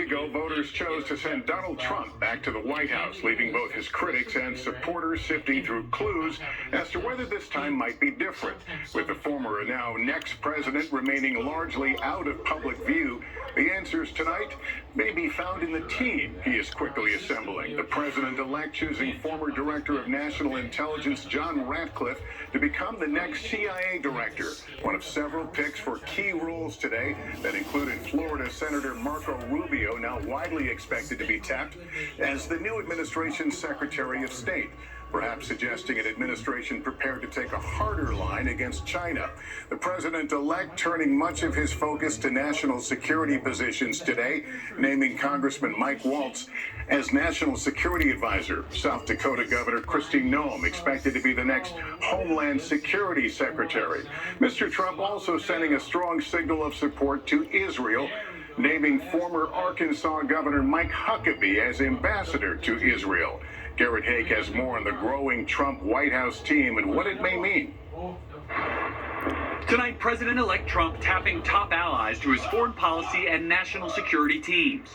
ago, voters chose to send Donald Trump back to the White House, leaving both his critics and supporters sifting through clues as to whether this time might be different. With the former and now next president remaining largely out of public view, the answers tonight may be found in the team he is quickly assembling. The president-elect choosing former Director of National Intelligence John Ratcliffe to become the next CIA director, one of several picks for key roles today that included Florida Senator Marco Rubio, now widely expected to be tapped as the new administration's Secretary of State, perhaps suggesting an administration prepared to take a harder line against China. The president-elect turning much of his focus to national security positions today, naming Congressman Mike Waltz as National Security Advisor. South Dakota Governor Kristi Noem expected to be the next Homeland Security Secretary. Mr. Trump also sending a strong signal of support to Israel, naming former Arkansas Governor Mike Huckabee as ambassador to Israel. Garrett Haake has more on the growing Trump White House team and what it may mean. Tonight, President-elect Trump tapping top allies to his foreign policy and national security teams.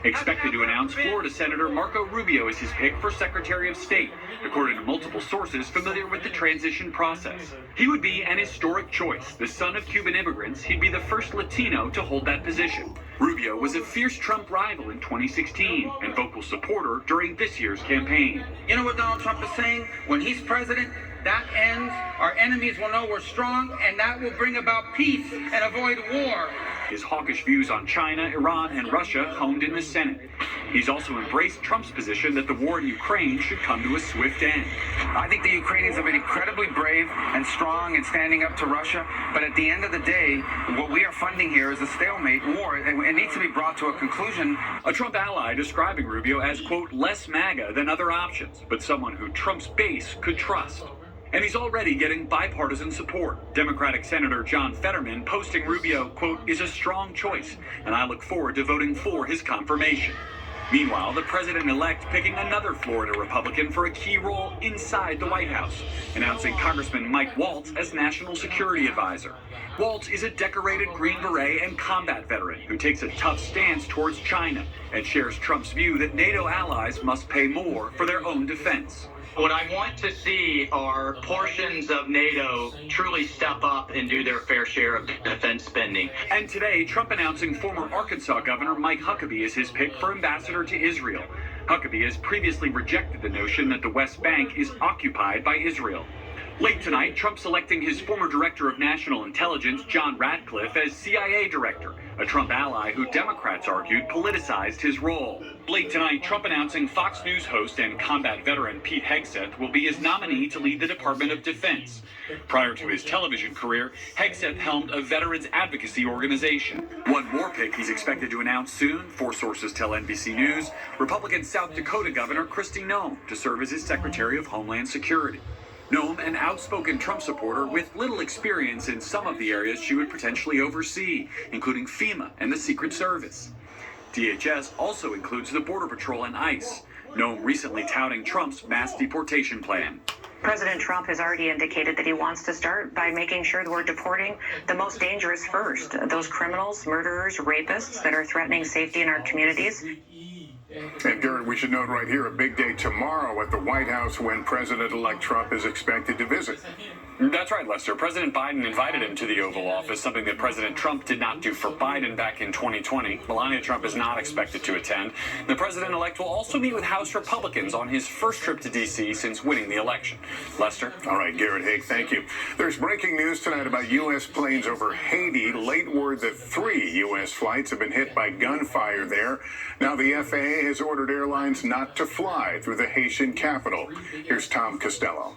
Expected to announce Florida Senator Marco Rubio as his pick for Secretary of State, according to multiple sources familiar with the transition process. He would be an historic choice. The son of Cuban immigrants, he'd be the first Latino to hold that position. Rubio was a fierce Trump rival in 2016 and vocal supporter during this year's campaign. You know what Donald Trump is saying? When he's president, that ends. Our enemies will know we're strong, and that will bring about peace and avoid war. His hawkish views on China, Iran, and Russia honed in the Senate. He's also embraced Trump's position that the war in Ukraine should come to a swift end. I think the Ukrainians have been incredibly brave and strong in standing up to Russia, but at the end of the day, what we are funding here is a stalemate war, and it needs to be brought to a conclusion. A Trump ally describing Rubio as, quote, less MAGA than other options, but someone who Trump's base could trust. And he's already getting bipartisan support. Democratic Senator John Fetterman posting Rubio, quote, is a strong choice, and I look forward to voting for his confirmation. Meanwhile, the president-elect picking another Florida Republican for a key role inside the White House, announcing Congressman Mike Waltz as National Security Advisor. Waltz is a decorated Green Beret and combat veteran who takes a tough stance towards China and shares Trump's view that NATO allies must pay more for their own defense. What I want to see are portions of NATO truly step up and do their fair share of defense spending. And today, Trump announcing former Arkansas Governor Mike Huckabee as his pick for ambassador to Israel. Huckabee has previously rejected the notion that the West Bank is occupied by Israel. Late tonight, Trump selecting his former Director of National Intelligence, John Ratcliffe, as CIA Director, a Trump ally who Democrats argued politicized his role. Late tonight, Trump announcing Fox News host and combat veteran Pete Hegseth will be his nominee to lead the Department of Defense. Prior to his television career, Hegseth helmed a veterans advocacy organization. One more pick he's expected to announce soon, 4 sources tell NBC News, Republican South Dakota Governor Kristi Noem to serve as his Secretary of Homeland Security. Noem, an outspoken Trump supporter with little experience in some of the areas she would potentially oversee, including FEMA and the Secret Service. DHS also includes the Border Patrol and ICE. Noem recently touting Trump's mass deportation plan. President Trump has already indicated that he wants to start by making sure that we're deporting the most dangerous first, those criminals, murderers, rapists that are threatening safety in our communities. And Garrett, we should note right here, a big day tomorrow at the White House when President-elect Trump is expected to visit. That's right, Lester. President Biden invited him to the Oval Office, something that President Trump did not do for Biden back in 2020. Melania Trump is not expected to attend. The president-elect will also meet with House Republicans on his first trip to D.C. since winning the election. Lester? All right, Garrett Haake, thank you. There's breaking news tonight about U.S. planes over Haiti. Late word that 3 U.S. flights have been hit by gunfire there. Now the FAA has ordered airlines not to fly through the Haitian capital. Here's Tom Costello.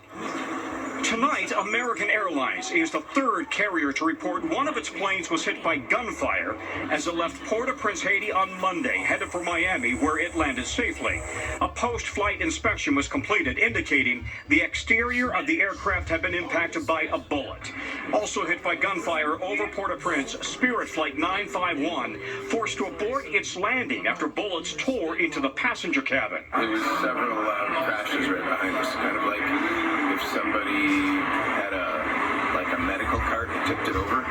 Tonight, American Airlines is the 3rd carrier to report one of its planes was hit by gunfire as it left Port-au-Prince, Haiti on Monday, headed for Miami, where it landed safely. A post-flight inspection was completed, indicating the exterior of the aircraft had been impacted by a bullet. Also hit by gunfire over Port-au-Prince, Spirit Flight 951 forced to abort its landing after bullets tore into the passenger cabin. There was several loud crashes right behind us, kind of like if somebody had a medical cart and tipped it over.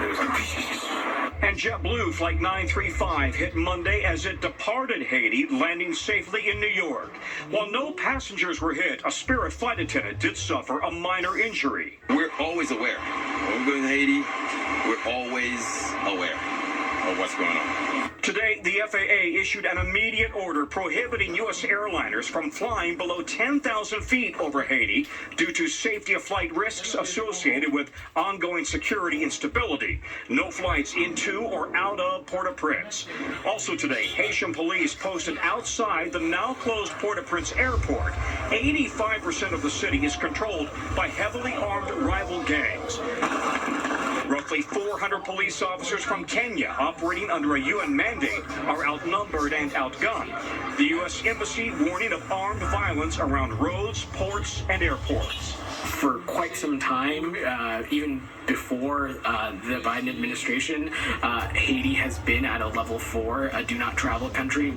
It was like... And JetBlue Flight 935 hit Monday as it departed Haiti, landing safely in New York. While no passengers were hit, a Spirit flight attendant did suffer a minor injury. We're always aware. When we go to Haiti, we're always aware of what's going on. Today, the FAA issued an immediate order prohibiting U.S. airliners from flying below 10,000 feet over Haiti due to safety of flight risks associated with ongoing security instability. No flights into or out of Port-au-Prince. Also today, Haitian police posted outside the now closed Port-au-Prince airport. 85% of the city is controlled by heavily armed rival gangs. Roughly 400 police officers from Kenya operating under a UN mandate are outnumbered and outgunned. The U.S. Embassy warning of armed violence around roads, ports, and airports. For quite some time, even before the Biden administration, Haiti has been at a level 4, a do not travel country.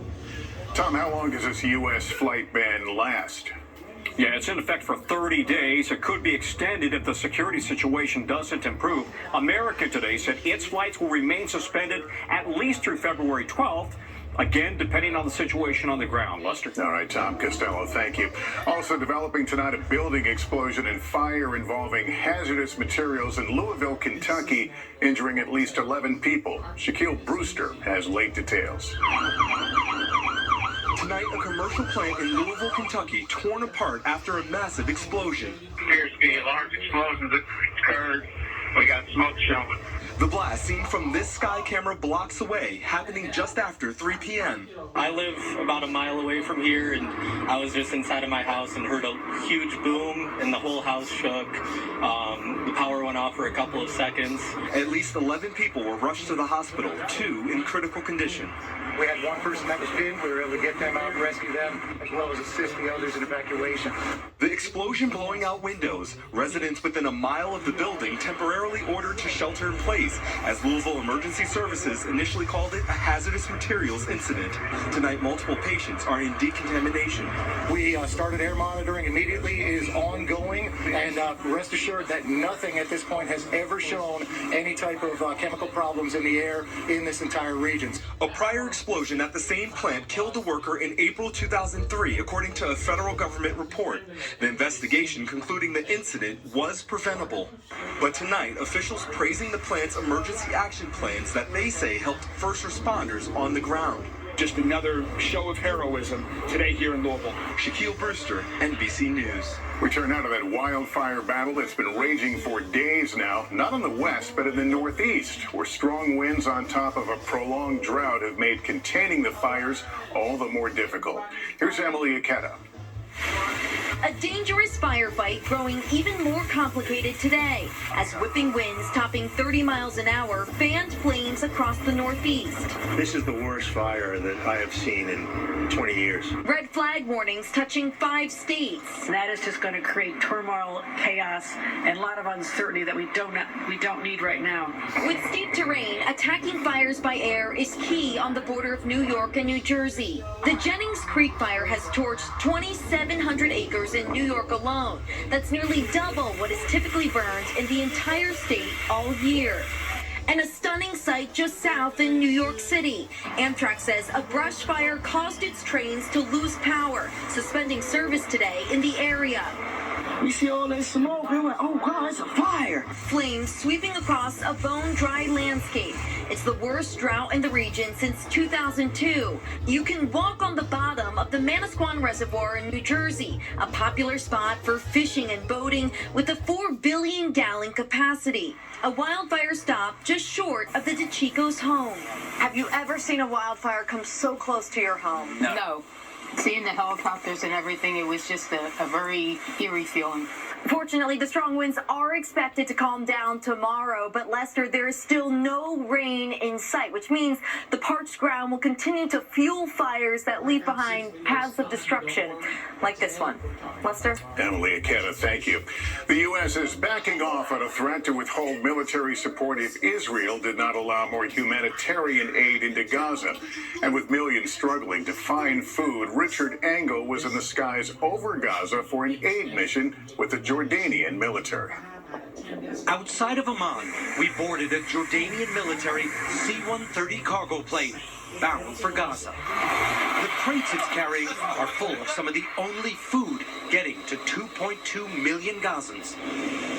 Tom, how long does this U.S. flight ban last? Yeah, it's in effect for 30 days. It could be extended if the security situation doesn't improve. American today said its flights will remain suspended at least through February 12th. Again, depending on the situation on the ground. Lester. All right, Tom Costello, thank you. Also developing tonight, a building explosion and fire involving hazardous materials in Louisville, Kentucky, injuring at least 11 people. Shaquille Brewster has late details. Tonight, a commercial plant in Louisville, Kentucky, torn apart after a massive explosion. Appears to be a large explosion that occurred. We got smoke showing. The blast, seen from this sky camera blocks away, happening just after 3 p.m. I live about a mile away from here, and I was just inside of my house and heard a huge boom, and the whole house shook. The power went off for a couple of seconds. At least 11 people were rushed to the hospital, 2 in critical condition. We had one person that was pinned. We were able to get them out, rescue them, as well as assist the others in evacuation. The explosion blowing out windows. Residents within a mile of the building temporarily ordered to shelter in place, as Louisville Emergency Services initially called it a hazardous materials incident. Tonight, multiple patients are in decontamination. We started air monitoring immediately. It is ongoing, and rest assured that nothing at this point has ever shown any type of chemical problems in the air in this entire region. A prior explosion at the same plant killed a worker in April 2003, according to a federal government report. The investigation concluding the incident was preventable. But tonight, officials praising the plant's emergency action plans that they say helped first responders on the ground. Just another show of heroism today here in Louisville. Shaquille Brewster, NBC News. We turn now to that wildfire battle that's been raging for days now, not in the west, but in the northeast, where strong winds on top of a prolonged drought have made containing the fires all the more difficult. Here's Emily Aketa. A dangerous firefight growing even more complicated today as whipping winds topping 30 miles an hour fanned flames across the northeast. This is the worst fire that I have seen in 20 years. Red flag warnings touching 5 states. That is just going to create turmoil, chaos, and a lot of uncertainty that we don't need right now. With steep terrain, attacking fires by air is key on the border of New York and New Jersey. The Jennings Creek fire has torched 2,700 acres in New York alone. That's nearly double what is typically burned in the entire state all year. And a stunning sight just south in New York City. Amtrak says a brush fire caused its trains to lose power, suspending service today in the area. We see all that smoke, we're like, oh God, it's a fire. Flames sweeping across a bone-dry landscape. It's the worst drought in the region since 2002. You can walk on the bottom of the Manasquan Reservoir in New Jersey, a popular spot for fishing and boating with a 4 billion gallon capacity. A wildfire stopped just short of the DeChico's home. Have you ever seen a wildfire come so close to your home? No. Seeing the helicopters and everything, it was just a very eerie feeling. Fortunately, the strong winds are expected to calm down tomorrow, but Lester, there is still no rain in sight, which means the parched ground will continue to fuel fires that leave behind paths of destruction, like this one. Lester? Emily Aketa, thank you. The U.S. is backing off on a threat to withhold military support if Israel did not allow more humanitarian aid into Gaza. And with millions struggling to find food, Richard Engel was in the skies over Gaza for an aid mission with the Jordanian military. Outside of Amman, we boarded a Jordanian military C-130 cargo plane bound for Gaza. The crates it's carrying are full of some of the only food getting to 2.2 million Gazans.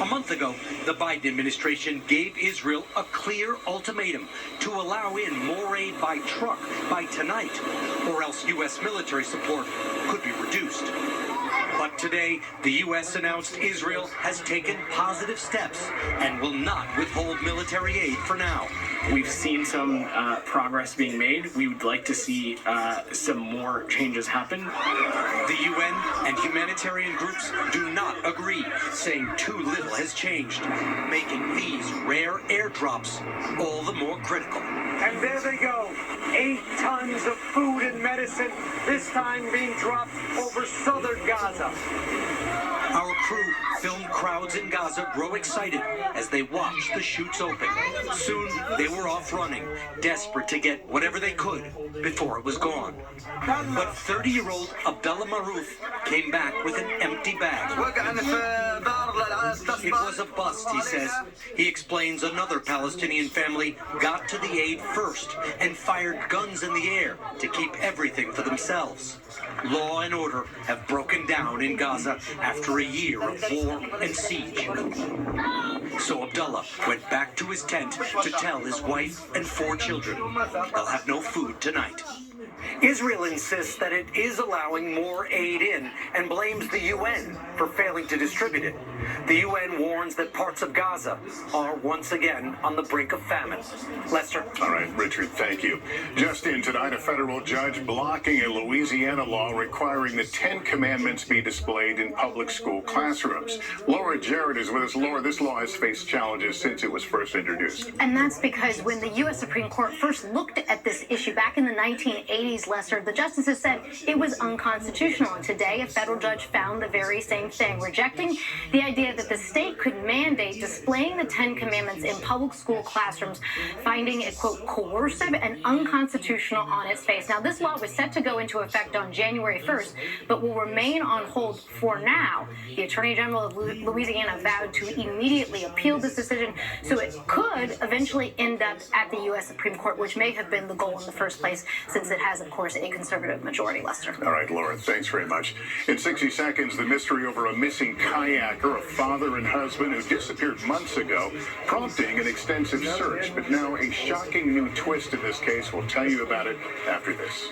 A month ago, the Biden administration gave Israel a clear ultimatum to allow in more aid by truck by tonight, or else U.S. military support could be reduced. But today, the U.S. announced Israel has taken positive steps and will not withhold military aid for now. We've seen some progress being made. We would like to see some more changes happen. The UN and humanitarian groups do not agree, saying too little has changed, making these rare airdrops all the more critical. And there they go, 8 tons of food and medicine, this time being dropped over southern Gaza. Our crew filmed crowds in Gaza grow excited as they watched the chutes open. Soon, they were off running, desperate to get whatever they could before it was gone. But 30-year-old Abdullah Maroof came back with an empty bag. It was a bust, he says. He explains another Palestinian family got to the aid first and fired guns in the air to keep everything for themselves. Law and order have broken down in Gaza after a year of war and siege. So Abdullah went back to his tent to tell his wife and 4 children they'll have no food tonight. Israel insists that it is allowing more aid in and blames the UN for failing to distribute it. The UN warns that parts of Gaza are once again on the brink of famine. Lester. All right, Richard, thank you. Just in tonight, a federal judge blocking a Louisiana law requiring the 10 Commandments be displayed in public school classrooms. Laura Jarrett is with us. Laura, this law has faced challenges since it was first introduced. And that's because when the U.S. Supreme Court first looked at this issue back in the 1980s, Lester, the justices said it was unconstitutional. And today, a federal judge found the very same thing, rejecting the idea that the state could mandate displaying the 10 Commandments in public school classrooms, finding it, quote, coercive and unconstitutional on its face. Now, this law was set to go into effect on January 1st, but will remain on hold for now. The Attorney General of Louisiana vowed to immediately appeal this decision, so it could eventually end up at the U.S. Supreme Court, which may have been the goal in the first place, since it has, of course, a conservative majority, Lester. All right, Laura, thanks very much. In 60 seconds, the mystery over a missing kayaker, a father and husband who disappeared months ago, prompting an extensive search. But now a shocking new twist in this case. We'll tell you about it after this.